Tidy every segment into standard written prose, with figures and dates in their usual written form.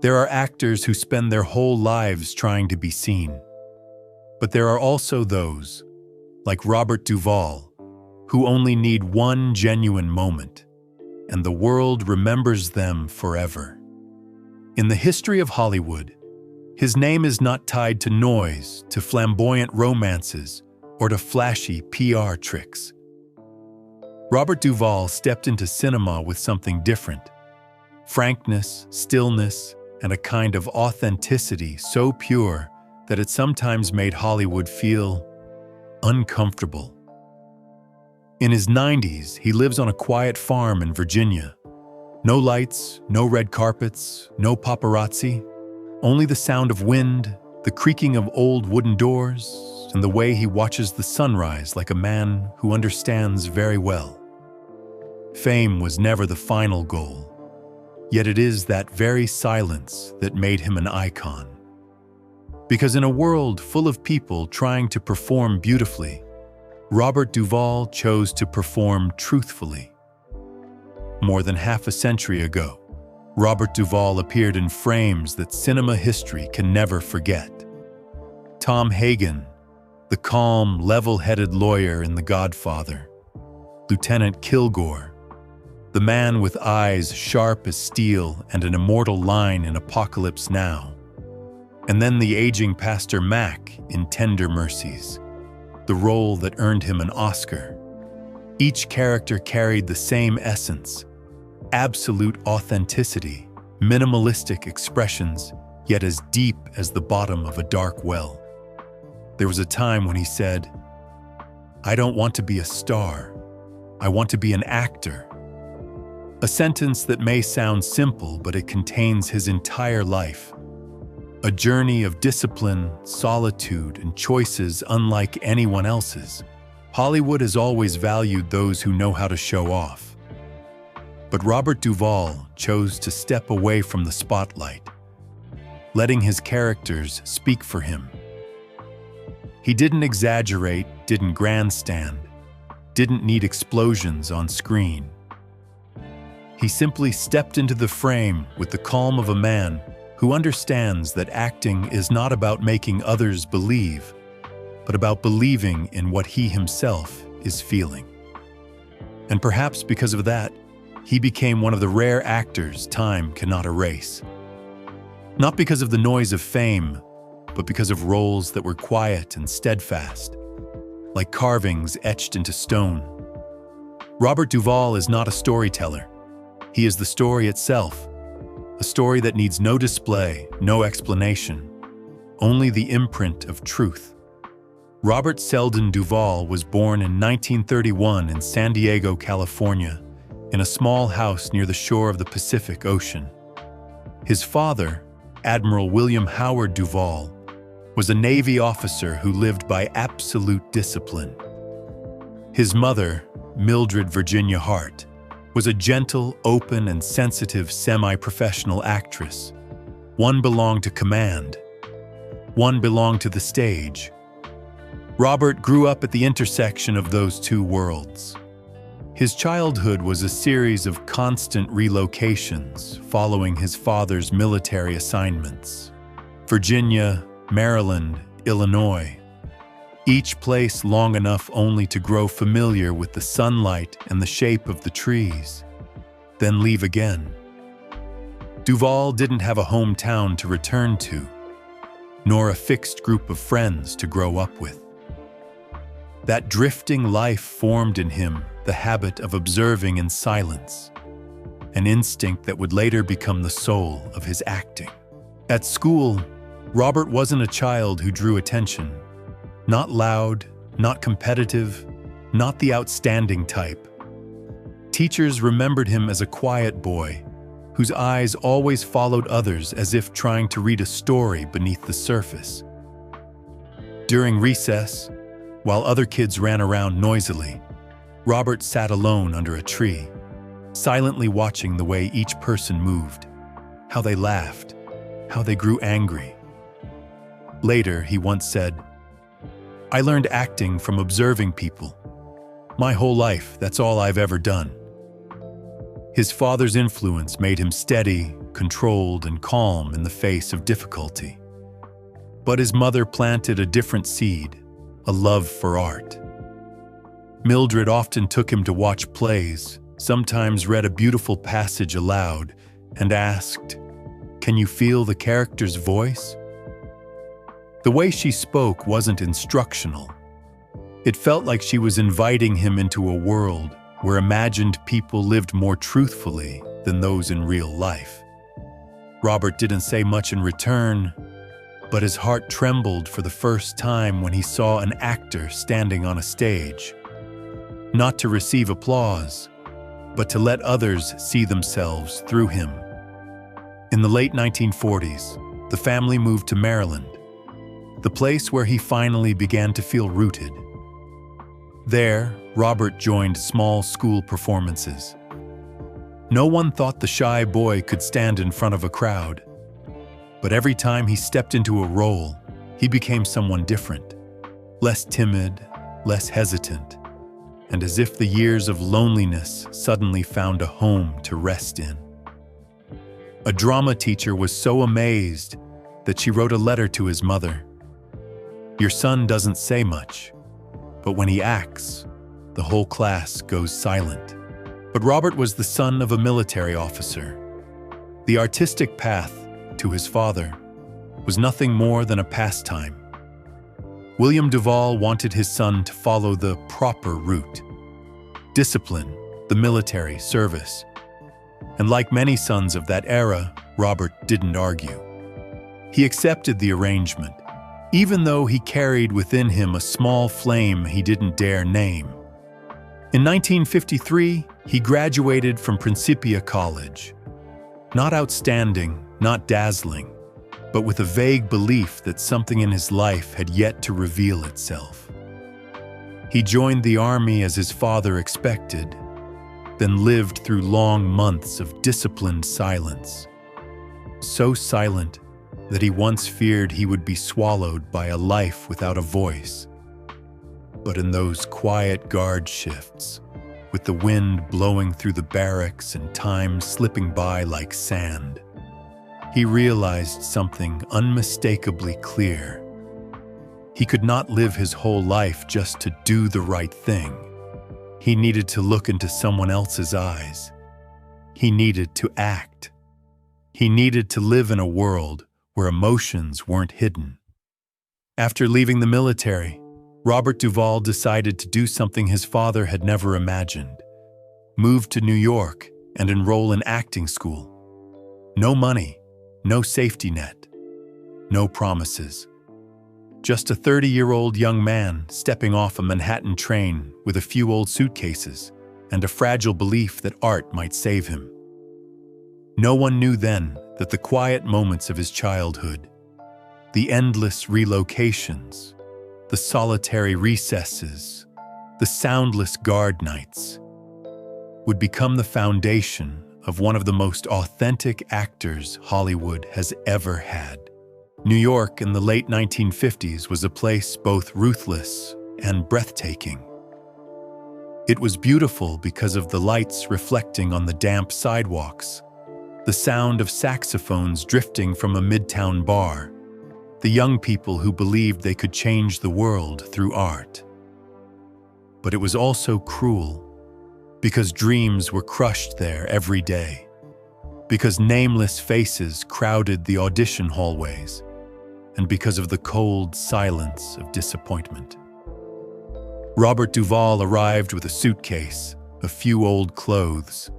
There are actors who spend their whole lives trying to be seen. But there are also those, like Robert Duvall, who only need one genuine moment, and the world remembers them forever. In the history of Hollywood, his name is not tied to noise, to flamboyant romances, or to flashy PR tricks. Robert Duvall stepped into cinema with something different: frankness, stillness, and a kind of authenticity so pure that it sometimes made Hollywood feel uncomfortable. In his 90s, he lives on a quiet farm in Virginia. No lights, no red carpets, no paparazzi, only the sound of wind, the creaking of old wooden doors, and the way he watches the sunrise like a man who understands very well. Fame was never the final goal, yet it is that very silence that made him an icon. Because in a world full of people trying to perform beautifully, Robert Duvall chose to perform truthfully. More than half a century ago, Robert Duvall appeared in frames that cinema history can never forget. Tom Hagen, the calm, level-headed lawyer in The Godfather. Lieutenant Kilgore, the man with eyes sharp as steel and an immortal line in Apocalypse Now. And then the aging Pastor Mac in Tender Mercies, the role that earned him an Oscar. Each character carried the same essence: absolute authenticity, minimalistic expressions, yet as deep as the bottom of a dark well. There was a time when he said, "I don't want to be a star. I want to be an actor." A sentence that may sound simple, but it contains his entire life. A journey of discipline, solitude, and choices unlike anyone else's. Hollywood has always valued those who know how to show off. But Robert Duvall chose to step away from the spotlight, letting his characters speak for him. He didn't exaggerate, didn't grandstand, didn't need explosions on screen. He simply stepped into the frame with the calm of a man who understands that acting is not about making others believe, but about believing in what he himself is feeling. And perhaps because of that, he became one of the rare actors time cannot erase. Not because of the noise of fame, but because of roles that were quiet and steadfast, like carvings etched into stone. Robert Duvall is not a storyteller. He is the story itself, a story that needs no display, no explanation, only the imprint of truth. Robert Seldon Duvall was born in 1931 in San Diego, California, in a small house near the shore of the Pacific Ocean. His father, Admiral William Howard Duvall, was a Navy officer who lived by absolute discipline. His mother, Mildred Virginia Hart, was a gentle, open, and sensitive semi-professional actress. One belonged to command. One belonged to the stage. Robert grew up at the intersection of those two worlds. His childhood was a series of constant relocations following his father's military assignments. Virginia, Maryland, Illinois. Each place long enough only to grow familiar with the sunlight and the shape of the trees, then leave again. Duvall didn't have a hometown to return to, nor a fixed group of friends to grow up with. That drifting life formed in him the habit of observing in silence, an instinct that would later become the soul of his acting. At school, Robert wasn't a child who drew attention. Not loud, not competitive, not the outstanding type. Teachers remembered him as a quiet boy, whose eyes always followed others as if trying to read a story beneath the surface. During recess, while other kids ran around noisily, Robert sat alone under a tree, silently watching the way each person moved, how they laughed, how they grew angry. Later, he once said, "I learned acting from observing people. My whole life, that's all I've ever done." His father's influence made him steady, controlled, and calm in the face of difficulty. But his mother planted a different seed, a love for art. Mildred often took him to watch plays, sometimes read a beautiful passage aloud, and asked, "Can you feel the character's voice?" The way she spoke wasn't instructional. It felt like she was inviting him into a world where imagined people lived more truthfully than those in real life. Robert didn't say much in return, but his heart trembled for the first time when he saw an actor standing on a stage, not to receive applause, but to let others see themselves through him. In the late 1940s, the family moved to Maryland, the place where he finally began to feel rooted. There, Robert joined small school performances. No one thought the shy boy could stand in front of a crowd. But every time he stepped into a role, he became someone different, less timid, less hesitant, and as if the years of loneliness suddenly found a home to rest in. A drama teacher was so amazed that she wrote a letter to his mother. "Your son doesn't say much, but when he acts, the whole class goes silent." But Robert was the son of a military officer. The artistic path to his father was nothing more than a pastime. William Duvall wanted his son to follow the proper route: discipline, the military service. And like many sons of that era, Robert didn't argue. He accepted the arrangement, even though he carried within him a small flame he didn't dare name. In 1953, he graduated from Principia College. Not outstanding, not dazzling, but with a vague belief that something in his life had yet to reveal itself. He joined the army as his father expected, then lived through long months of disciplined silence. So silent that he once feared he would be swallowed by a life without a voice. But in those quiet guard shifts, with the wind blowing through the barracks and time slipping by like sand, he realized something unmistakably clear. He could not live his whole life just to do the right thing. He needed to look into someone else's eyes. He needed to act. He needed to live in a world where emotions weren't hidden. After leaving the military, Robert Duvall decided to do something his father had never imagined: move to New York and enroll in acting school. No money, no safety net, no promises. Just a 30-year-old young man stepping off a Manhattan train with a few old suitcases and a fragile belief that art might save him. No one knew then that the quiet moments of his childhood, the endless relocations, the solitary recesses, the soundless guard nights, would become the foundation of one of the most authentic actors Hollywood has ever had. New York in the late 1950s was a place both ruthless and breathtaking. It was beautiful because of the lights reflecting on the damp sidewalks, the sound of saxophones drifting from a midtown bar, the young people who believed they could change the world through art. But it was also cruel, because dreams were crushed there every day, because nameless faces crowded the audition hallways, and because of the cold silence of disappointment. Robert Duvall arrived with a suitcase, a few old clothes,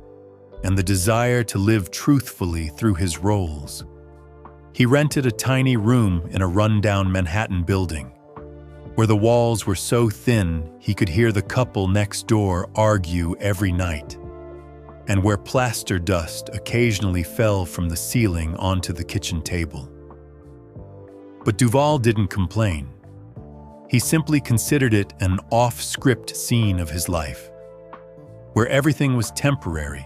and the desire to live truthfully through his roles. He rented a tiny room in a rundown Manhattan building, where the walls were so thin he could hear the couple next door argue every night, and where plaster dust occasionally fell from the ceiling onto the kitchen table. But Duvall didn't complain. He simply considered it an off-script scene of his life, where everything was temporary,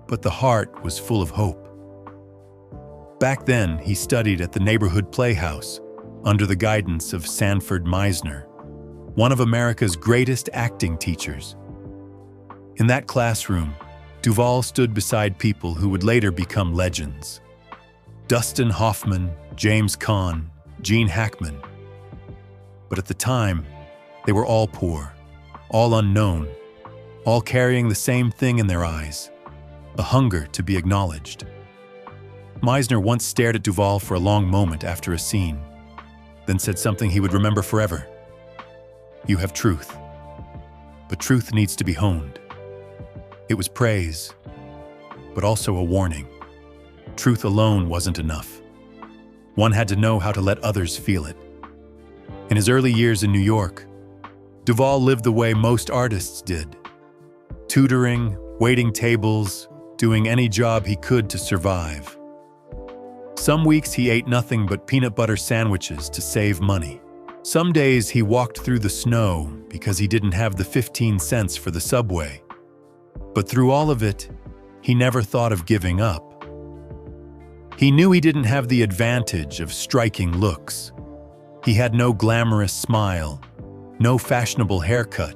but the heart was full of hope. Back then, he studied at the neighborhood playhouse under the guidance of Sanford Meisner, one of America's greatest acting teachers. In that classroom, Duvall stood beside people who would later become legends. Dustin Hoffman, James Caan, Gene Hackman. But at the time, they were all poor, all unknown, all carrying the same thing in their eyes, a hunger to be acknowledged. Meisner once stared at Duvall for a long moment after a scene, then said something he would remember forever. "You have truth, but truth needs to be honed." It was praise, but also a warning. Truth alone wasn't enough. One had to know how to let others feel it. In his early years in New York, Duvall lived the way most artists did, tutoring, waiting tables, doing any job he could to survive. Some weeks he ate nothing but peanut butter sandwiches to save money. Some days he walked through the snow because he didn't have the 15 cents for the subway. But through all of it, he never thought of giving up. He knew he didn't have the advantage of striking looks. He had no glamorous smile, no fashionable haircut,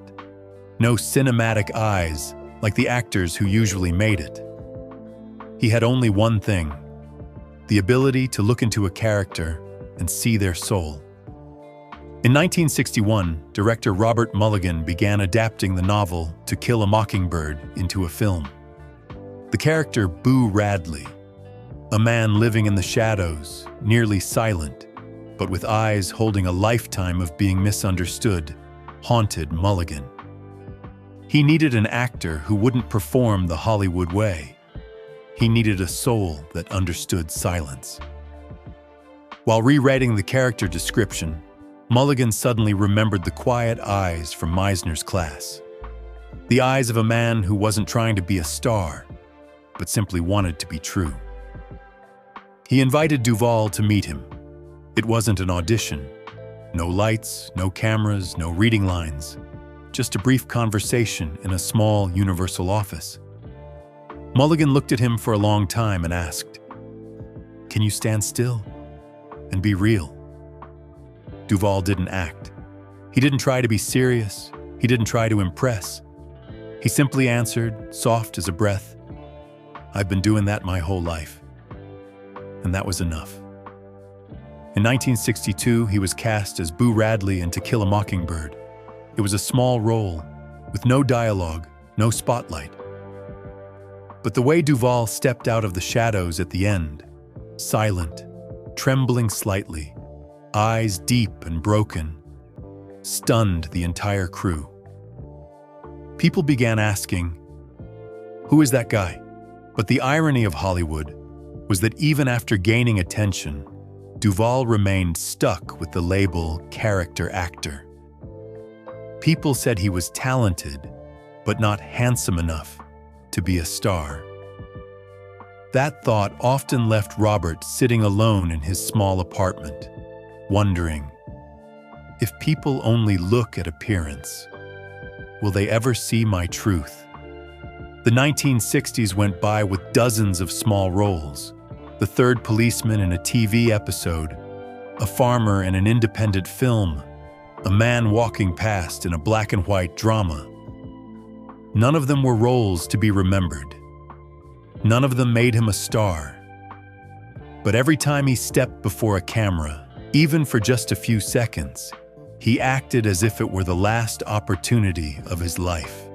no cinematic eyes like the actors who usually made it. He had only one thing: the ability to look into a character and see their soul. In 1961, director Robert Mulligan began adapting the novel To Kill a Mockingbird into a film. The character Boo Radley, a man living in the shadows, nearly silent, but with eyes holding a lifetime of being misunderstood, haunted Mulligan. He needed an actor who wouldn't perform the Hollywood way. He needed a soul that understood silence. While rewriting the character description, Mulligan suddenly remembered the quiet eyes from Meisner's class. The eyes of a man who wasn't trying to be a star, but simply wanted to be true. He invited Duvall to meet him. It wasn't an audition. No lights, no cameras, no reading lines. Just a brief conversation in a small Universal office. Mulligan looked at him for a long time and asked, "Can you stand still and be real?" Duvall didn't act. He didn't try to be serious. He didn't try to impress. He simply answered, soft as a breath, "I've been doing that my whole life." And that was enough. In 1962, he was cast as Boo Radley in To Kill a Mockingbird. It was a small role, with no dialogue, no spotlight. But the way Duvall stepped out of the shadows at the end, silent, trembling slightly, eyes deep and broken, stunned the entire crew. People began asking, "Who is that guy?" But the irony of Hollywood was that even after gaining attention, Duvall remained stuck with the label character actor. People said he was talented, but not handsome enough to be a star. That thought often left Robert sitting alone in his small apartment, wondering, if people only look at appearance, will they ever see my truth? The 1960s went by with dozens of small roles. The third policeman in a TV episode, a farmer in an independent film, a man walking past in a black and white drama. None of them were roles to be remembered. None of them made him a star. But every time he stepped before a camera, even for just a few seconds, he acted as if it were the last opportunity of his life.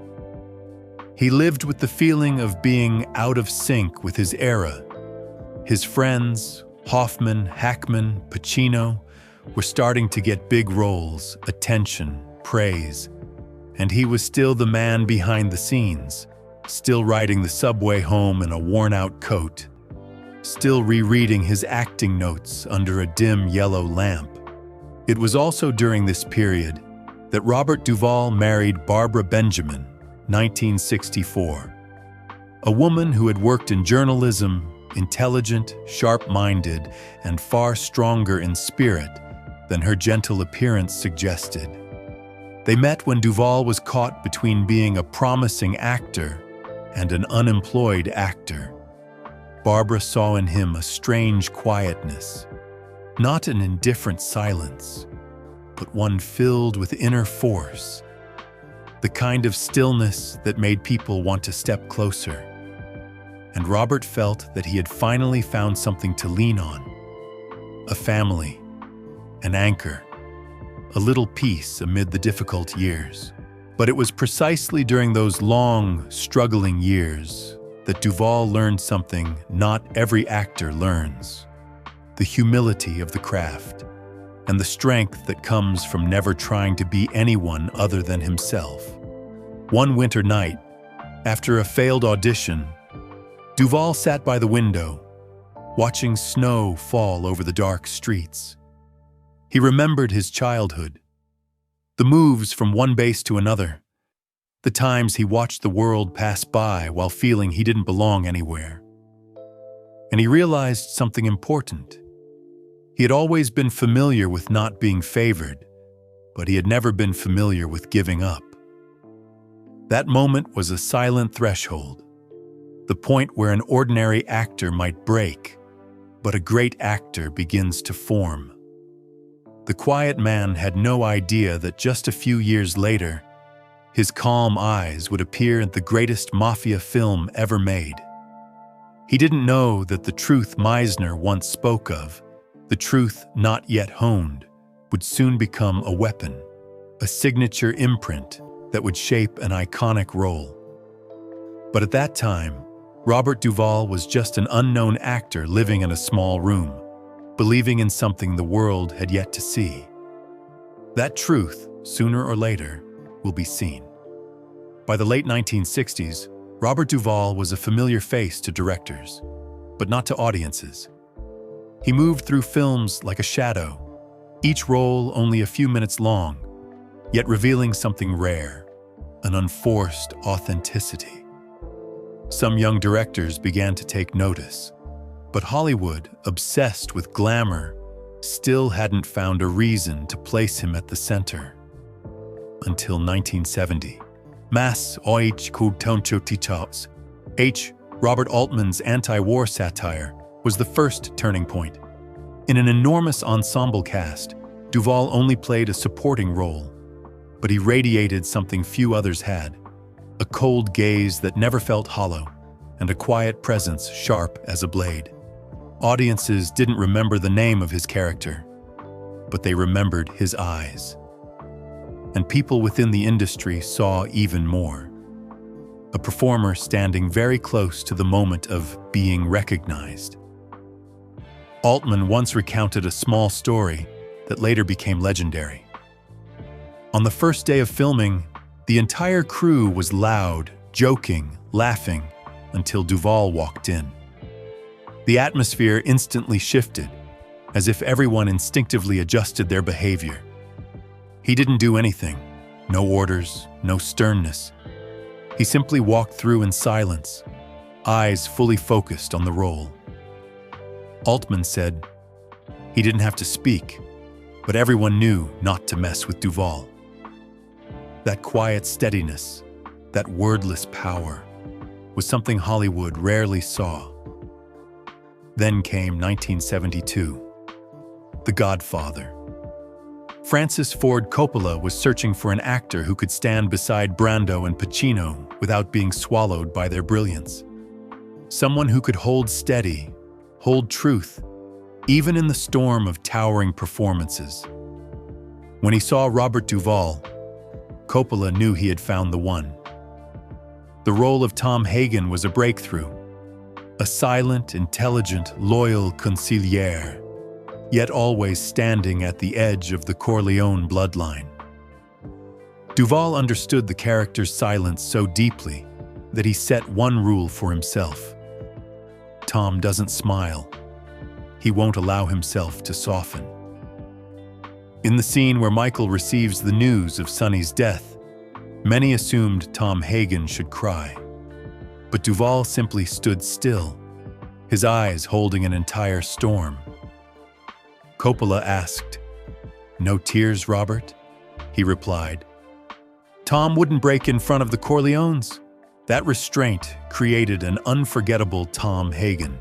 He lived with the feeling of being out of sync with his era. His friends, Hoffman, Hackman, Pacino, were starting to get big roles, attention, praise, and he was still the man behind the scenes, still riding the subway home in a worn-out coat, still rereading his acting notes under a dim yellow lamp. It was also during this period that Robert Duvall married Barbara Benjamin, 1964, a woman who had worked in journalism, intelligent, sharp-minded, and far stronger in spirit than her gentle appearance suggested. They met when Duvall was caught between being a promising actor and an unemployed actor. Barbara saw in him a strange quietness, not an indifferent silence, but one filled with inner force, the kind of stillness that made people want to step closer. and Robert felt that he had finally found something to lean on. A family, an anchor, a little peace amid the difficult years. But it was precisely during those long, struggling years that Duvall learned something not every actor learns: the humility of the craft and the strength that comes from never trying to be anyone other than himself. One winter night, after a failed audition, Duvall sat by the window, watching snow fall over the dark streets. He remembered his childhood, the moves from one base to another, the times he watched the world pass by while feeling he didn't belong anywhere. And he realized something important. He had always been familiar with not being favored, but he had never been familiar with giving up. That moment was a silent threshold, the point where an ordinary actor might break, but a great actor begins to form. The quiet man had no idea that just a few years later, his calm eyes would appear in the greatest mafia film ever made. He didn't know that the truth Meisner once spoke of, the truth not yet honed, would soon become a weapon, a signature imprint that would shape an iconic role. But at that time, Robert Duvall was just an unknown actor living in a small room, believing in something the world had yet to see. That truth, sooner or later, will be seen. By the late 1960s, Robert Duvall was a familiar face to directors, but not to audiences. He moved through films like a shadow, each role only a few minutes long, yet revealing something rare, an unforced authenticity. Some young directors began to take notice, but Hollywood, obsessed with glamour, still hadn't found a reason to place him at the center. Until 1970. Mass Oich Kultonchotichos, Robert Altman's anti-war satire, was the first turning point. In an enormous ensemble cast, Duvall only played a supporting role, but he radiated something few others had: a cold gaze that never felt hollow, and a quiet presence sharp as a blade. Audiences didn't remember the name of his character, but they remembered his eyes. And people within the industry saw even more. A performer standing very close to the moment of being recognized. Altman once recounted a small story that later became legendary. On the first day of filming, the entire crew was loud, joking, laughing, until Duvall walked in. The atmosphere instantly shifted, as if everyone instinctively adjusted their behavior. He didn't do anything, no orders, no sternness. He simply walked through in silence, eyes fully focused on the role. Altman said he didn't have to speak, but everyone knew not to mess with Duvall. That quiet steadiness, that wordless power, was something Hollywood rarely saw. Then came 1972, The Godfather. Francis Ford Coppola was searching for an actor who could stand beside Brando and Pacino without being swallowed by their brilliance. Someone who could hold steady, hold truth, even in the storm of towering performances. When he saw Robert Duvall, Coppola knew he had found the one. The role of Tom Hagen was a breakthrough. A silent, intelligent, loyal consigliere, yet always standing at the edge of the Corleone bloodline. Duvall understood the character's silence so deeply that he set one rule for himself. Tom doesn't smile. He won't allow himself to soften. In the scene where Michael receives the news of Sonny's death, many assumed Tom Hagen should cry. But Duvall simply stood still, his eyes holding an entire storm. Coppola asked, "No tears, Robert?" He replied, "Tom wouldn't break in front of the Corleones." That restraint created an unforgettable Tom Hagen,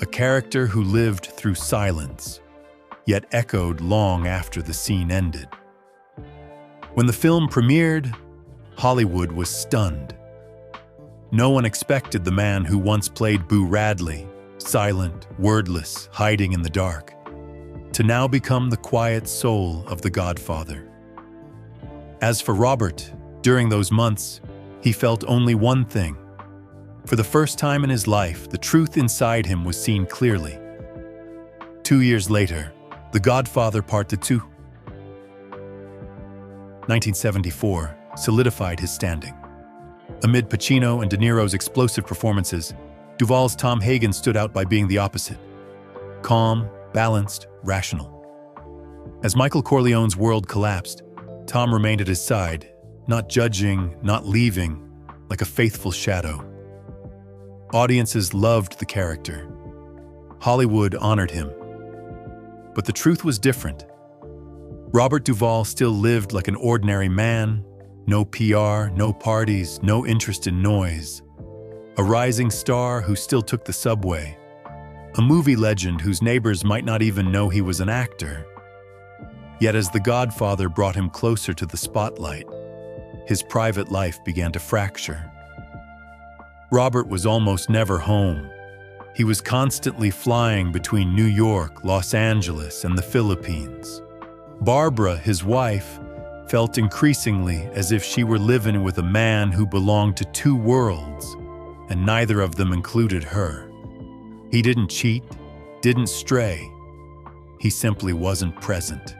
a character who lived through silence, yet echoed long after the scene ended. When the film premiered, Hollywood was stunned. No one expected the man who once played Boo Radley, silent, wordless, hiding in the dark, to now become the quiet soul of the Godfather. As for Robert, during those months, he felt only one thing. For the first time in his life, the truth inside him was seen clearly. 2 years later, The Godfather Part 2, 1974, solidified his standing. Amid Pacino and De Niro's explosive performances, Duvall's Tom Hagen stood out by being the opposite. Calm, balanced, rational. As Michael Corleone's world collapsed, Tom remained at his side, not judging, not leaving, like a faithful shadow. Audiences loved the character. Hollywood honored him. But the truth was different. Robert Duvall still lived like an ordinary man, no PR, no parties, no interest in noise. A rising star who still took the subway. A movie legend whose neighbors might not even know he was an actor. Yet as The Godfather brought him closer to the spotlight, his private life began to fracture. Robert was almost never home. He was constantly flying between New York, Los Angeles, and the Philippines. Barbara, his wife, felt increasingly as if she were living with a man who belonged to two worlds, and neither of them included her. He didn't cheat, didn't stray. He simply wasn't present.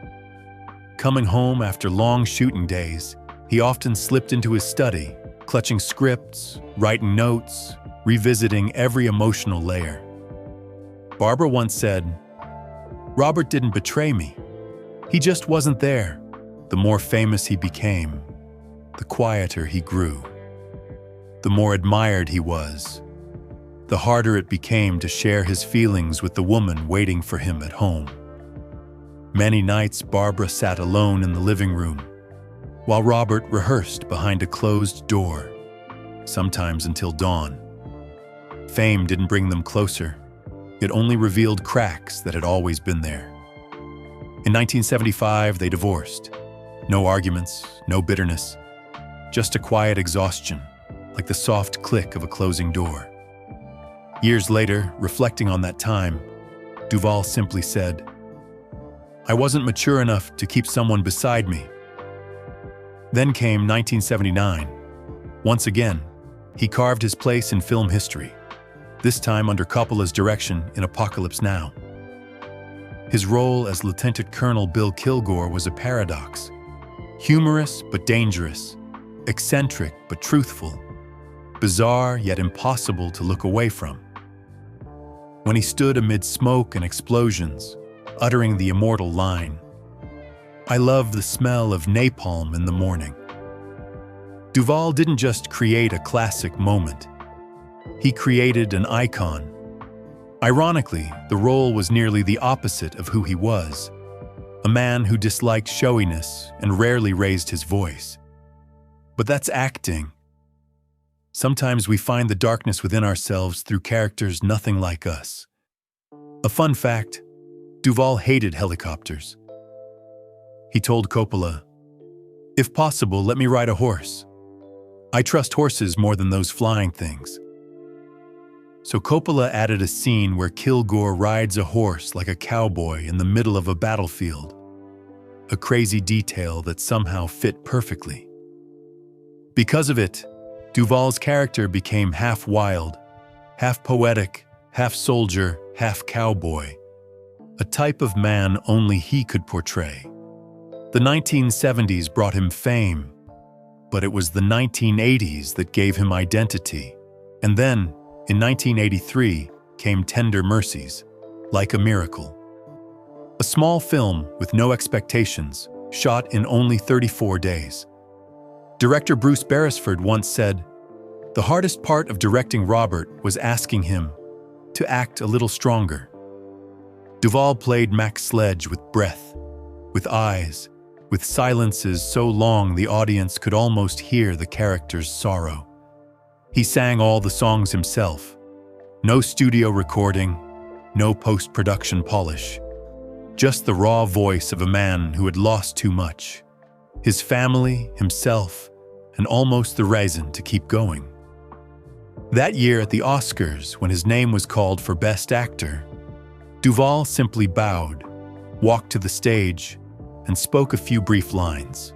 Coming home after long shooting days, he often slipped into his study, clutching scripts, writing notes, revisiting every emotional layer. Barbara once said, "Robert didn't betray me. He just wasn't there." The more famous he became, the quieter he grew. The more admired he was, the harder it became to share his feelings with the woman waiting for him at home. Many nights Barbara sat alone in the living room, while Robert rehearsed behind a closed door, sometimes until dawn. Fame didn't bring them closer. It only revealed cracks that had always been there. In 1975, they divorced. No arguments, no bitterness, just a quiet exhaustion, like the soft click of a closing door. Years later, reflecting on that time, Duvall simply said, "I wasn't mature enough to keep someone beside me." Then came 1979. Once again, he carved his place in film history, this time under Coppola's direction in Apocalypse Now. His role as Lieutenant Colonel Bill Kilgore was a paradox. Humorous but dangerous, eccentric but truthful, bizarre yet impossible to look away from. When he stood amid smoke and explosions, uttering the immortal line, "I love the smell of napalm in the morning." Duvall didn't just create a classic moment. He created an icon. Ironically, the role was nearly the opposite of who he was. A man who disliked showiness and rarely raised his voice. But that's acting. Sometimes we find the darkness within ourselves through characters nothing like us. A fun fact, Duvall hated helicopters. He told Coppola, "If possible, let me ride a horse. I trust horses more than those flying things." So Coppola added a scene where Kilgore rides a horse like a cowboy in the middle of a battlefield. A crazy detail that somehow fit perfectly. Because of it, Duvall's character became half wild, half poetic, half soldier, half cowboy. A type of man only he could portray. The 1970s brought him fame, but it was the 1980s that gave him identity. And then, in 1983, came Tender Mercies, Like a Miracle. A small film with no expectations, shot in only 34 days. Director Bruce Beresford once said, "The hardest part of directing Robert was asking him to act a little stronger." Duvall played Max Sledge with breath, with eyes, with silences so long the audience could almost hear the character's sorrow. He sang all the songs himself. No studio recording, no post-production polish. Just the raw voice of a man who had lost too much. His family, himself, and almost the reason to keep going. That year at the Oscars, when his name was called for Best Actor, Duvall simply bowed, walked to the stage, and spoke a few brief lines.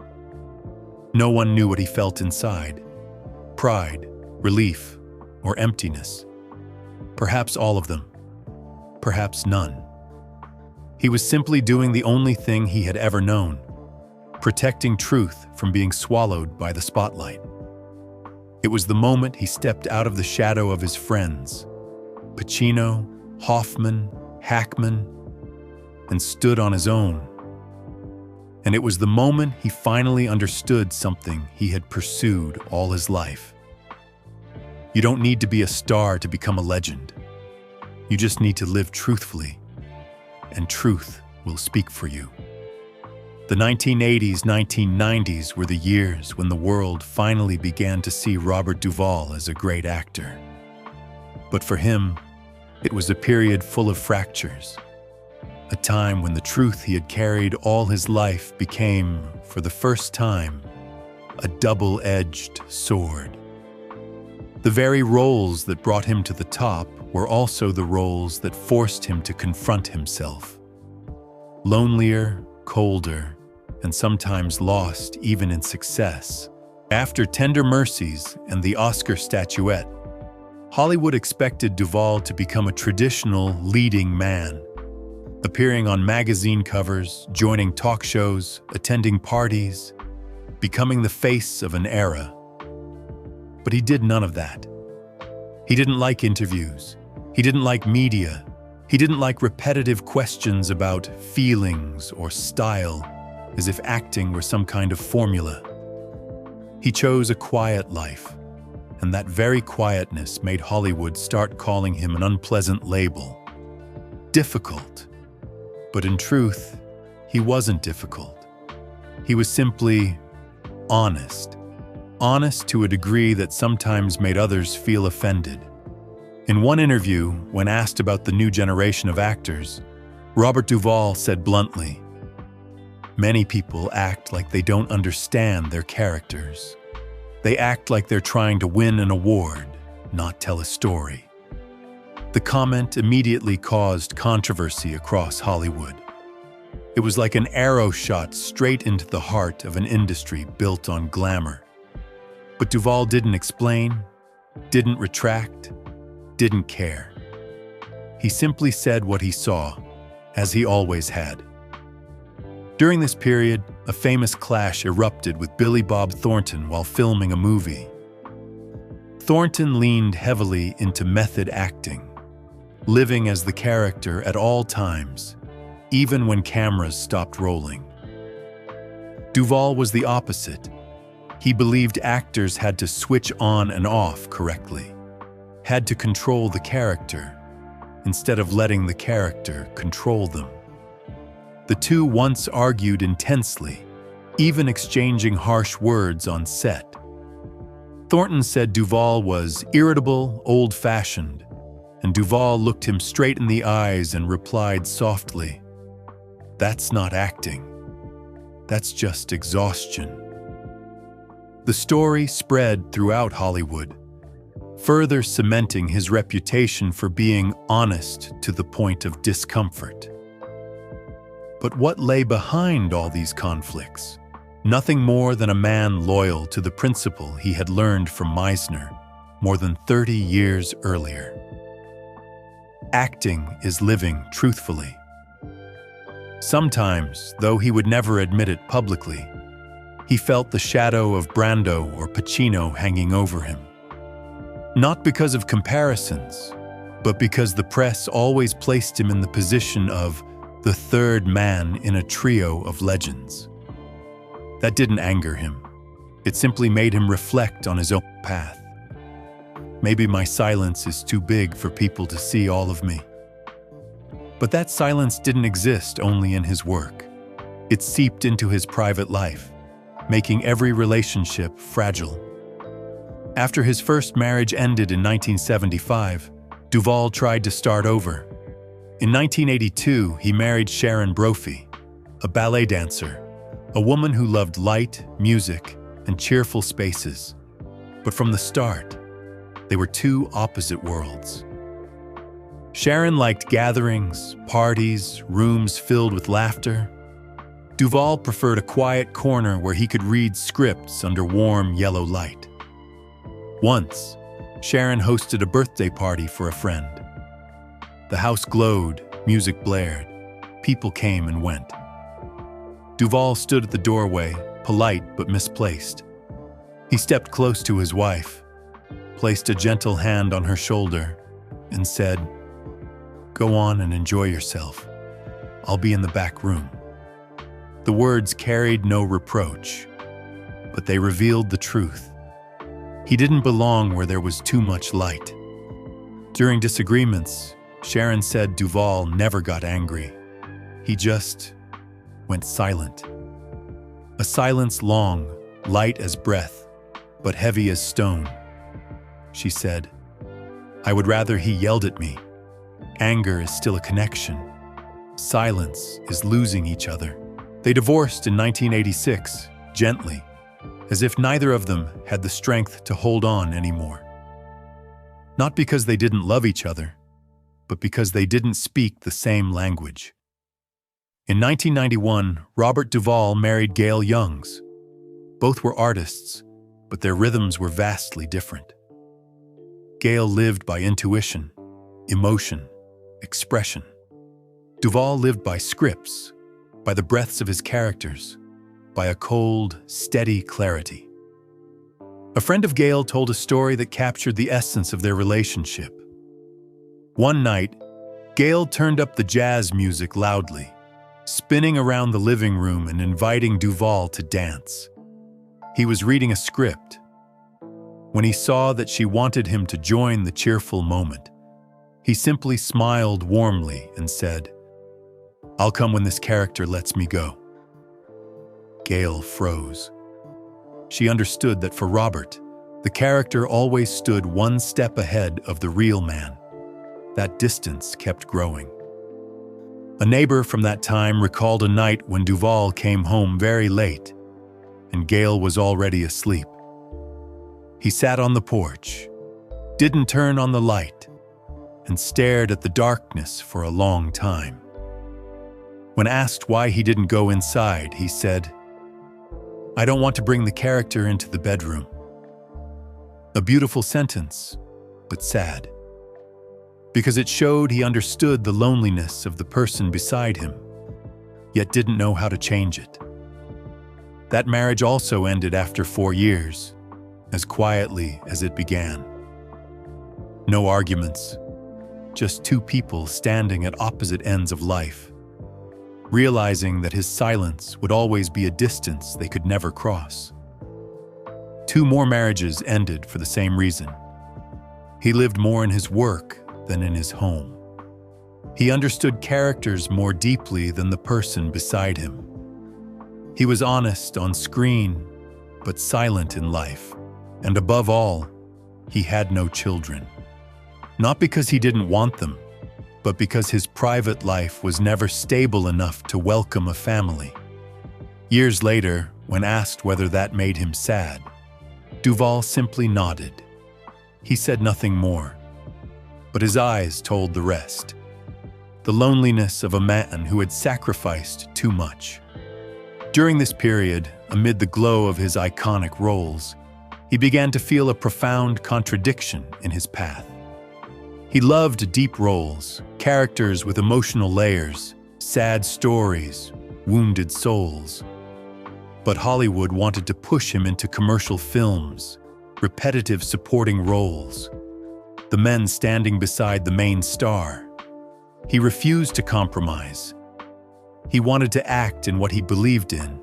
No one knew what he felt inside: pride, relief, or emptiness. Perhaps all of them. Perhaps none. He was simply doing the only thing he had ever known: protecting truth from being swallowed by the spotlight. It was the moment he stepped out of the shadow of his friends, Pacino, Hoffman, Hackman, and stood on his own. And it was the moment he finally understood something he had pursued all his life. You don't need to be a star to become a legend. You just need to live truthfully, and truth will speak for you. The 1980s, 1990s were the years when the world finally began to see Robert Duvall as a great actor. But for him, it was a period full of fractures. A time when the truth he had carried all his life became, for the first time, a double-edged sword. The very roles that brought him to the top were also the roles that forced him to confront himself. Lonelier, colder, and sometimes lost even in success. After Tender Mercies and the Oscar statuette, Hollywood expected Duvall to become a traditional leading man, appearing on magazine covers, joining talk shows, attending parties, becoming the face of an era. But he did none of that. He didn't like interviews. He didn't like media. He didn't like repetitive questions about feelings or style, as if acting were some kind of formula. He chose a quiet life, and that very quietness made Hollywood start calling him an unpleasant label. Difficult. But in truth, he wasn't difficult. He was simply honest. Honest to a degree that sometimes made others feel offended. In one interview, when asked about the new generation of actors, Robert Duvall said bluntly, "Many people act like they don't understand their characters. They act like they're trying to win an award, not tell a story." The comment immediately caused controversy across Hollywood. It was like an arrow shot straight into the heart of an industry built on glamour. But Duvall didn't explain, didn't retract, didn't care. He simply said what he saw, as he always had. During this period, a famous clash erupted with Billy Bob Thornton while filming a movie. Thornton leaned heavily into method acting, living as the character at all times, even when cameras stopped rolling. Duvall was the opposite. He believed actors had to switch on and off correctly, had to control the character, instead of letting the character control them. The two once argued intensely, even exchanging harsh words on set. Thornton said Duvall was irritable, old-fashioned, and Duvall looked him straight in the eyes and replied softly, "That's not acting. That's just exhaustion." The story spread throughout Hollywood, further cementing his reputation for being honest to the point of discomfort. But what lay behind all these conflicts? Nothing more than a man loyal to the principle he had learned from Meisner more than 30 years earlier. Acting is living truthfully. Sometimes, though he would never admit it publicly, he felt the shadow of Brando or Pacino hanging over him. Not because of comparisons, but because the press always placed him in the position of the third man in a trio of legends. That didn't anger him. It simply made him reflect on his own path. Maybe my silence is too big for people to see all of me. But that silence didn't exist only in his work. It seeped into his private life, making every relationship fragile. After his first marriage ended in 1975, Duvall tried to start over. In 1982, he married Sharon Brophy, a ballet dancer, a woman who loved light, music, and cheerful spaces. But from the start, They were two opposite worlds. Sharon liked gatherings, parties, rooms filled with laughter. Duvall preferred a quiet corner where he could read scripts under warm yellow light. Once, Sharon hosted a birthday party for a friend. The house glowed, music blared, people came and went. Duvall stood at the doorway, polite but misplaced. He stepped close to his wife, placed a gentle hand on her shoulder, and said, "Go on and enjoy yourself. I'll be in the back room." The words carried no reproach, but they revealed the truth. He didn't belong where there was too much light. During disagreements, Sharon said Duvall never got angry. He just went silent. A silence long, light as breath, but heavy as stone. She said, "I would rather he yelled at me. Anger is still a connection. Silence is losing each other." They divorced in 1986, gently, as if neither of them had the strength to hold on anymore. Not because they didn't love each other, but because they didn't speak the same language. In 1991, Robert Duvall married Gail Youngs. Both were artists, but their rhythms were vastly different. Gail lived by intuition, emotion, expression. Duvall lived by scripts, by the breaths of his characters, by a cold, steady clarity. A friend of Gail told a story that captured the essence of their relationship. One night, Gail turned up the jazz music loudly, spinning around the living room and inviting Duvall to dance. He was reading a script. When he saw that she wanted him to join the cheerful moment, he simply smiled warmly and said, "I'll come when this character lets me go." Gail froze. She understood that for Robert, the character always stood one step ahead of the real man. That distance kept growing. A neighbor from that time recalled a night when Duvall came home very late, and Gail was already asleep. He sat on the porch, didn't turn on the light, and stared at the darkness for a long time. When asked why he didn't go inside, he said, "I don't want to bring the character into the bedroom." A beautiful sentence, but sad, because it showed he understood the loneliness of the person beside him, yet didn't know how to change it. That marriage also ended after 4 years, as quietly as it began. No arguments, just two people standing at opposite ends of life, realizing that his silence would always be a distance they could never cross. 2 more marriages ended for the same reason. He lived more in his work than in his home. He understood characters more deeply than the person beside him. He was honest on screen, but silent in life. And above all, he had no children. Not because he didn't want them, but because his private life was never stable enough to welcome a family. Years later, when asked whether that made him sad, Duvall simply nodded. He said nothing more, but his eyes told the rest. The loneliness of a man who had sacrificed too much. During this period, amid the glow of his iconic roles, he began to feel a profound contradiction in his path. He loved deep roles, characters with emotional layers, sad stories, wounded souls. But Hollywood wanted to push him into commercial films, repetitive supporting roles, the men standing beside the main star. He refused to compromise. He wanted to act in what he believed in,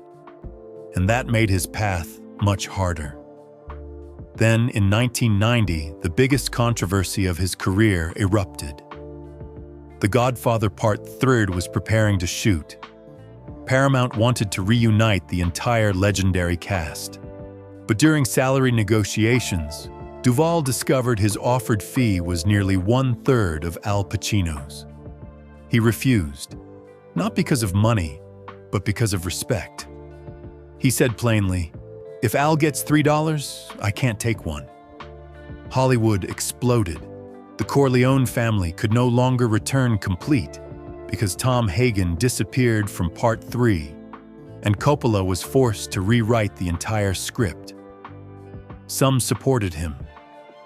and that made his path much harder. Then, in 1990, the biggest controversy of his career erupted. The Godfather Part 3 was preparing to shoot. Paramount wanted to reunite the entire legendary cast. But during salary negotiations, Duvall discovered his offered fee was nearly 1/3 of Al Pacino's. He refused, not because of money, but because of respect. He said plainly, "If Al gets $3, I can't take one." Hollywood exploded. The Corleone family could no longer return complete because Tom Hagen disappeared from Part 3, and Coppola was forced to rewrite the entire script. Some supported him.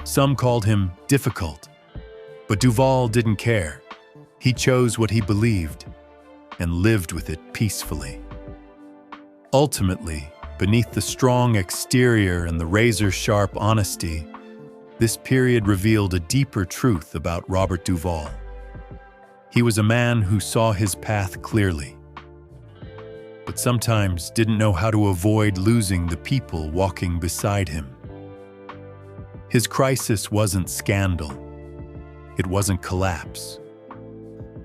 Some called him difficult. But Duvall didn't care. He chose what he believed and lived with it peacefully. Ultimately, beneath the strong exterior and the razor-sharp honesty, this period revealed a deeper truth about Robert Duvall. He was a man who saw his path clearly, but sometimes didn't know how to avoid losing the people walking beside him. His crisis wasn't scandal. It wasn't collapse.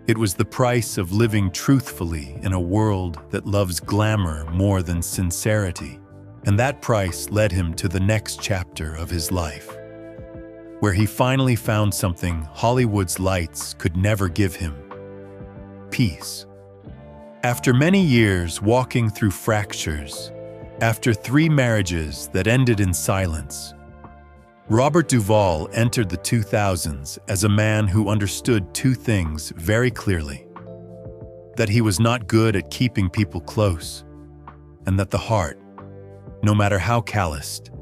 It was the price of living truthfully in a world that loves glamour more than sincerity. And that price led him to the next chapter of his life, where he finally found something Hollywood's lights could never give him: peace. After many years walking through fractures, after 3 marriages that ended in silence, Robert Duvall entered the 2000s as a man who understood 2 things very clearly: that he was not good at keeping people close, and that the heart, no matter how calloused,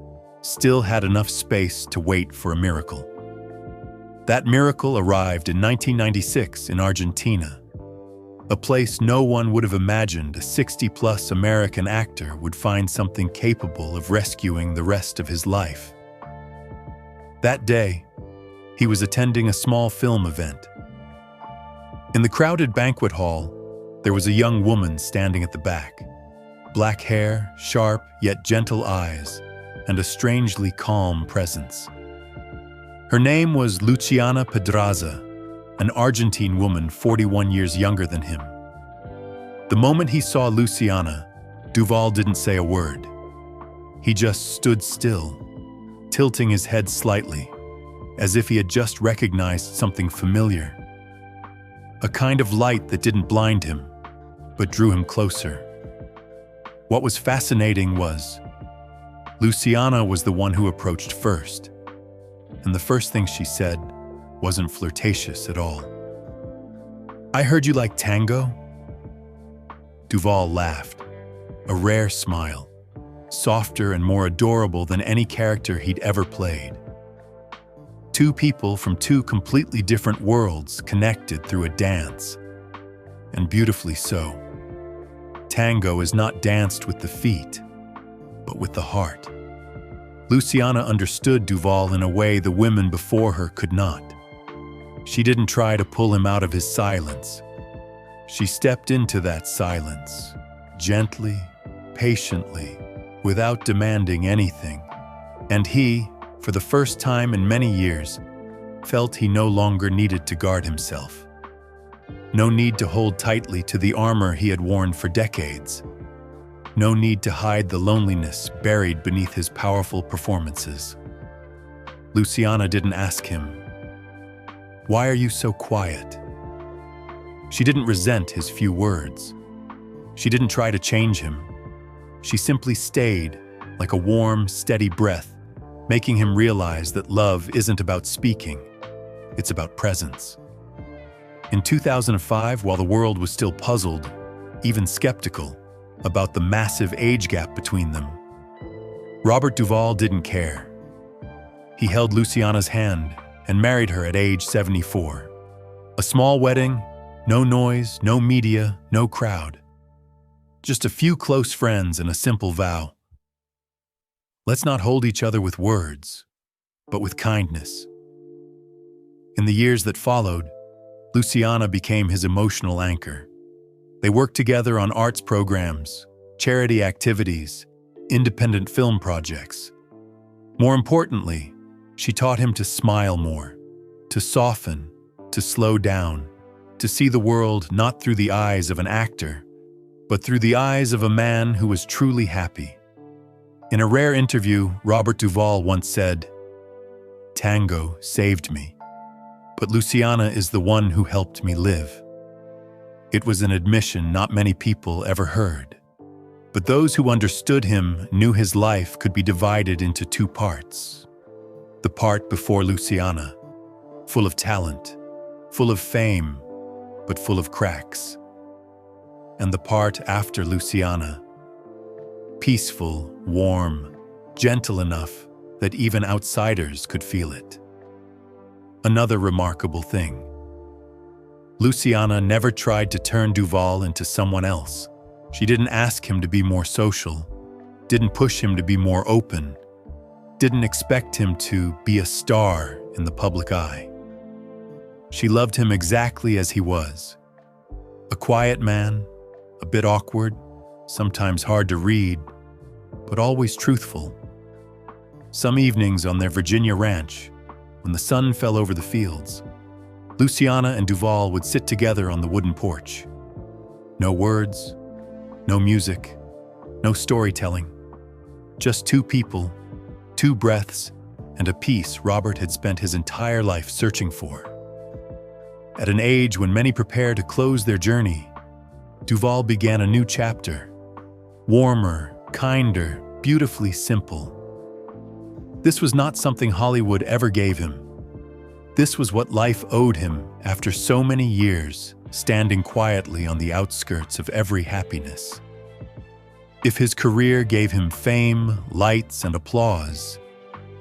still had enough space to wait for a miracle. That miracle arrived in 1996 in Argentina, a place no one would have imagined a 60-plus American actor would find something capable of rescuing the rest of his life. That day, he was attending a small film event. In the crowded banquet hall, there was a young woman standing at the back. Black hair, sharp yet gentle eyes, and a strangely calm presence. Her name was Luciana Pedraza, an Argentine woman 41 years younger than him. The moment he saw Luciana, Duvall didn't say a word. He just stood still, tilting his head slightly, as if he had just recognized something familiar. A kind of light that didn't blind him, but drew him closer. What was fascinating was, Luciana was the one who approached first, and the first thing she said wasn't flirtatious at all. "I heard you like tango?" Duvall laughed, a rare smile, softer and more adorable than any character he'd ever played. 2 people from 2 completely different worlds connected through a dance, and beautifully so. Tango is not danced with the feet, but with the heart. Luciana understood Duvall in a way the women before her could not. She didn't try to pull him out of his silence. She stepped into that silence, gently, patiently, without demanding anything. And he, for the first time in many years, felt he no longer needed to guard himself. No need to hold tightly to the armor he had worn for decades. No need to hide the loneliness buried beneath his powerful performances. Luciana didn't ask him, "Why are you so quiet?" She didn't resent his few words. She didn't try to change him. She simply stayed, like a warm, steady breath, making him realize that love isn't about speaking, it's about presence. In 2005, while the world was still puzzled, even skeptical, about the massive age gap between them, Robert Duvall didn't care. He held Luciana's hand and married her at age 74. A small wedding, no noise, no media, no crowd. Just a few close friends and a simple vow. Let's not hold each other with words, but with kindness. In the years that followed, Luciana became his emotional anchor. They worked together on arts programs, charity activities, independent film projects. More importantly, she taught him to smile more, to soften, to slow down, to see the world not through the eyes of an actor, but through the eyes of a man who was truly happy. In a rare interview, Robert Duvall once said, "Tango saved me, but Luciana is the one who helped me live." It was an admission not many people ever heard. But those who understood him knew his life could be divided into 2 parts: The part before Luciana, full of talent, full of fame, but full of cracks. And the part after Luciana, peaceful, warm, gentle enough that even outsiders could feel it. Another remarkable thing. Luciana never tried to turn Duvall into someone else. She didn't ask him to be more social, didn't push him to be more open, didn't expect him to be a star in the public eye. She loved him exactly as he was. A quiet man, a bit awkward, sometimes hard to read, but always truthful. Some evenings on their Virginia ranch, when the sun fell over the fields, Luciana and Duvall would sit together on the wooden porch. No words, no music, no storytelling. Just two people, two breaths, and a peace Robert had spent his entire life searching for. At an age when many prepare to close their journey, Duvall began a new chapter. Warmer, kinder, beautifully simple. This was not something Hollywood ever gave him. This was what life owed him after so many years standing quietly on the outskirts of every happiness. If his career gave him fame, lights, and applause,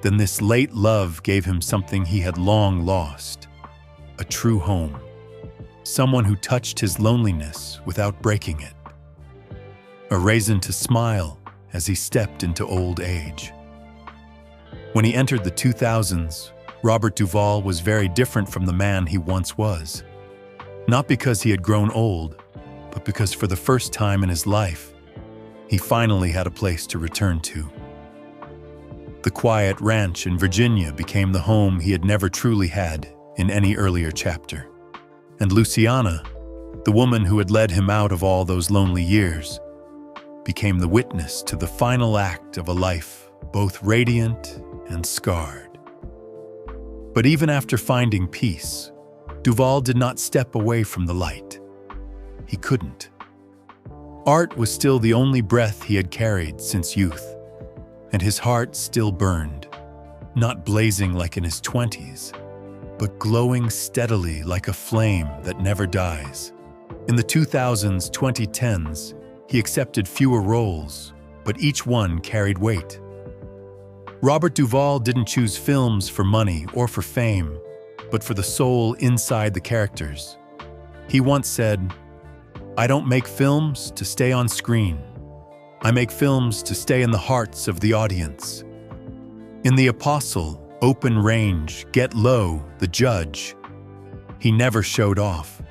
then this late love gave him something he had long lost: a true home. Someone who touched his loneliness without breaking it. A reason to smile as he stepped into old age. When he entered the 2000s, Robert Duvall was very different from the man he once was. Not because he had grown old, but because for the first time in his life, he finally had a place to return to. The quiet ranch in Virginia became the home he had never truly had in any earlier chapter. And Luciana, the woman who had led him out of all those lonely years, became the witness to the final act of a life both radiant and scarred. But even after finding peace, Duvall did not step away from the light. He couldn't. Art was still the only breath he had carried since youth, and his heart still burned, not blazing like in his 20s, but glowing steadily like a flame that never dies. In the 2000s, 2010s, he accepted fewer roles, but each one carried weight. Robert Duvall didn't choose films for money or for fame, but for the soul inside the characters. He once said, "I don't make films to stay on screen. I make films to stay in the hearts of the audience." In The Apostle, Open Range, Get Low, The Judge, he never showed off.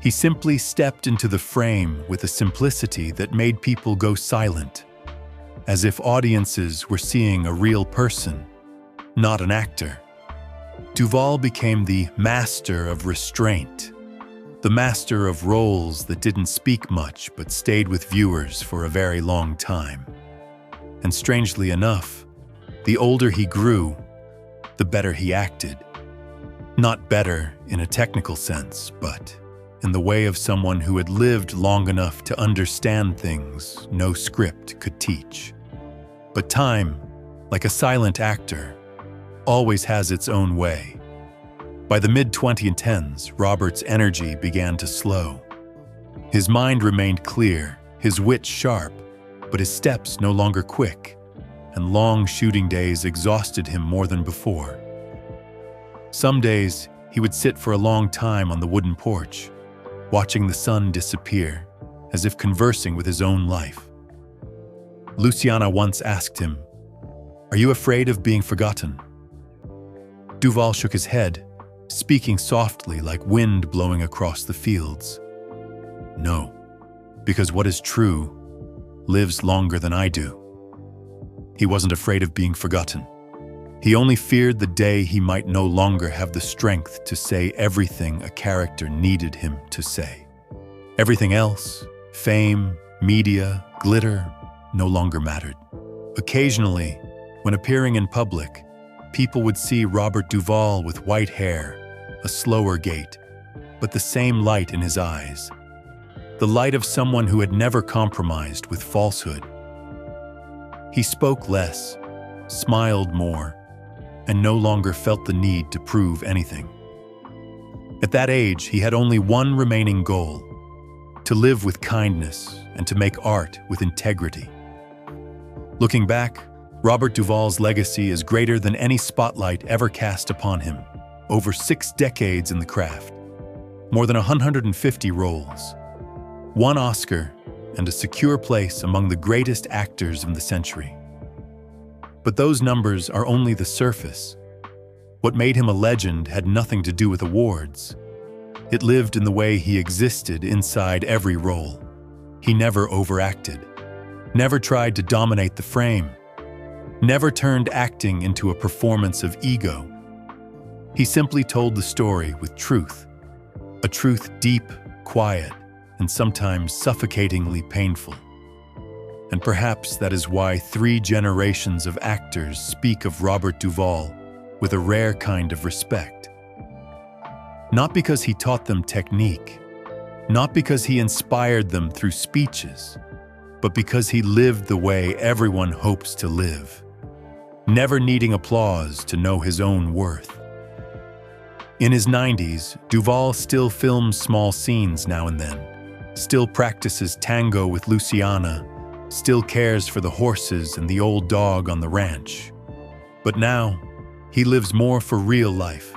He simply stepped into the frame with a simplicity that made people go silent, as if audiences were seeing a real person, not an actor. Duvall became the master of restraint, the master of roles that didn't speak much but stayed with viewers for a very long time. And strangely enough, the older he grew, the better he acted. Not better in a technical sense, but in the way of someone who had lived long enough to understand things no script could teach. But time, like a silent actor, always has its own way. By the mid-2010s, Robert's energy began to slow. His mind remained clear, his wit sharp, but his steps no longer quick, and long shooting days exhausted him more than before. Some days, he would sit for a long time on the wooden porch, watching the sun disappear, as if conversing with his own life. Luciana once asked him, "Are you afraid of being forgotten?" Duvall shook his head, speaking softly like wind blowing across the fields. "No, because what is true lives longer than I do." He wasn't afraid of being forgotten. He only feared the day he might no longer have the strength to say everything a character needed him to say. Everything else, fame, media, glitter, no longer mattered. Occasionally, when appearing in public, people would see Robert Duvall with white hair, a slower gait, but the same light in his eyes. The light of someone who had never compromised with falsehood. He spoke less, smiled more, and no longer felt the need to prove anything. At that age, he had only one remaining goal: to live with kindness and to make art with integrity. Looking back, Robert Duvall's legacy is greater than any spotlight ever cast upon him. Over 6 decades in the craft, more than 150 roles, 1 Oscar, and a secure place among the greatest actors of the century. But those numbers are only the surface. What made him a legend had nothing to do with awards. It lived in the way he existed inside every role. He never overacted, never tried to dominate the frame, never turned acting into a performance of ego. He simply told the story with truth, a truth deep, quiet, and sometimes suffocatingly painful. And perhaps that is why 3 generations of actors speak of Robert Duvall with a rare kind of respect. Not because he taught them technique, not because he inspired them through speeches, but because he lived the way everyone hopes to live, never needing applause to know his own worth. In his 90s, Duvall still films small scenes now and then, still practices tango with Luciana, still cares for the horses and the old dog on the ranch. But now, he lives more for real life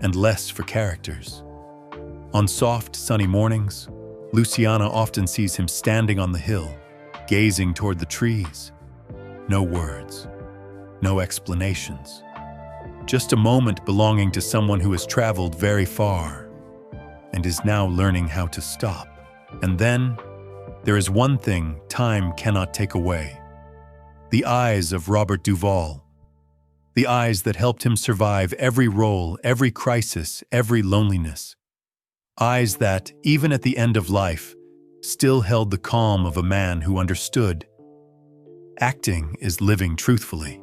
and less for characters. On soft, sunny mornings, Luciana often sees him standing on the hill, gazing toward the trees. No words, no explanations. Just a moment belonging to someone who has traveled very far and is now learning how to stop. And then, there is one thing time cannot take away: the eyes of Robert Duvall. The eyes that helped him survive every role, every crisis, every loneliness. Eyes that, even at the end of life, still held the calm of a man who understood. Acting is living truthfully.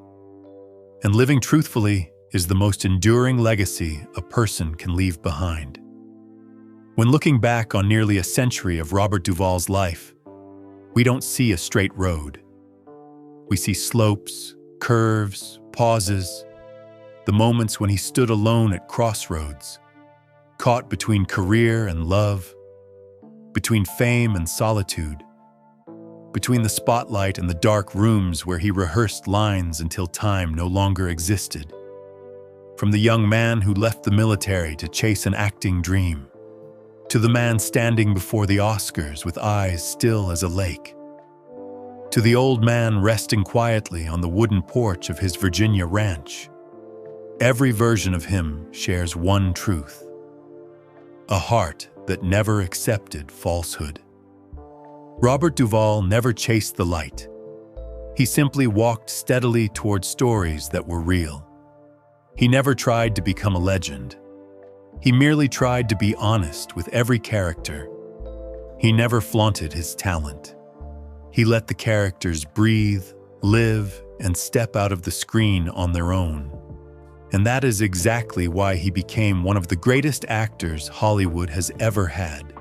And living truthfully is the most enduring legacy a person can leave behind. When looking back on nearly a century of Robert Duvall's life, we don't see a straight road. We see slopes, curves, pauses, the moments when he stood alone at crossroads, caught between career and love, between fame and solitude, between the spotlight and the dark rooms where he rehearsed lines until time no longer existed. From the young man who left the military to chase an acting dream, to the man standing before the Oscars with eyes still as a lake, to the old man resting quietly on the wooden porch of his Virginia ranch, every version of him shares one truth: a heart that never accepted falsehood. Robert Duvall never chased the light. He simply walked steadily toward stories that were real. He never tried to become a legend. He merely tried to be honest with every character. He never flaunted his talent. He let the characters breathe, live, and step out of the screen on their own. And that is exactly why he became one of the greatest actors Hollywood has ever had.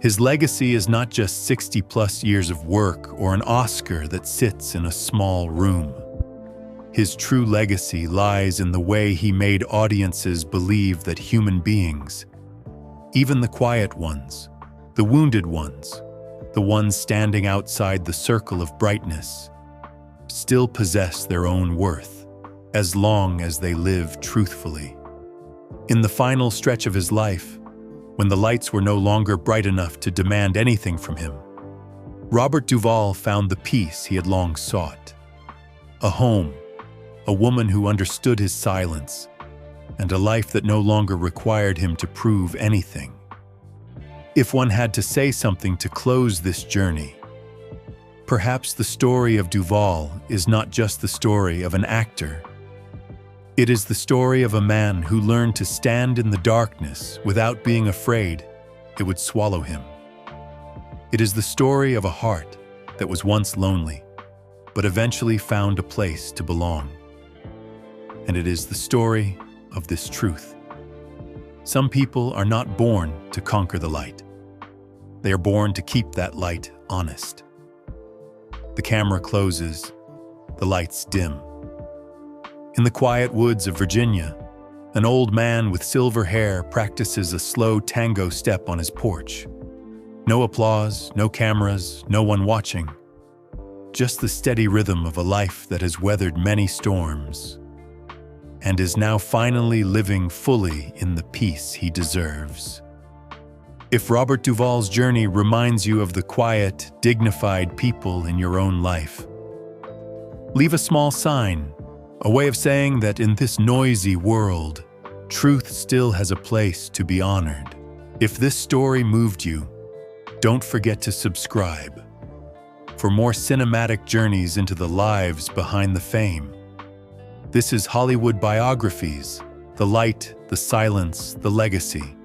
His legacy is not just 60-plus years of work or an Oscar that sits in a small room. His true legacy lies in the way he made audiences believe that human beings, even the quiet ones, the wounded ones, the ones standing outside the circle of brightness, still possess their own worth, as long as they live truthfully. In the final stretch of his life, when the lights were no longer bright enough to demand anything from him, Robert Duvall found the peace he had long sought. A home, a woman who understood his silence, and a life that no longer required him to prove anything. If one had to say something to close this journey, perhaps the story of Duvall is not just the story of an actor. It is the story of a man who learned to stand in the darkness without being afraid it would swallow him. It is the story of a heart that was once lonely, but eventually found a place to belong. And it is the story of this truth. Some people are not born to conquer the light. They are born to keep that light honest. The camera closes, the lights dim. In the quiet woods of Virginia, an old man with silver hair practices a slow tango step on his porch. No applause, no cameras, no one watching. Just the steady rhythm of a life that has weathered many storms and is now finally living fully in the peace he deserves. If Robert Duvall's journey reminds you of the quiet, dignified people in your own life, leave a small sign, a way of saying that in this noisy world, truth still has a place to be honored. If this story moved you, don't forget to subscribe for more cinematic journeys into the lives behind the fame. This is Hollywood Biographies, the light, the silence, the legacy.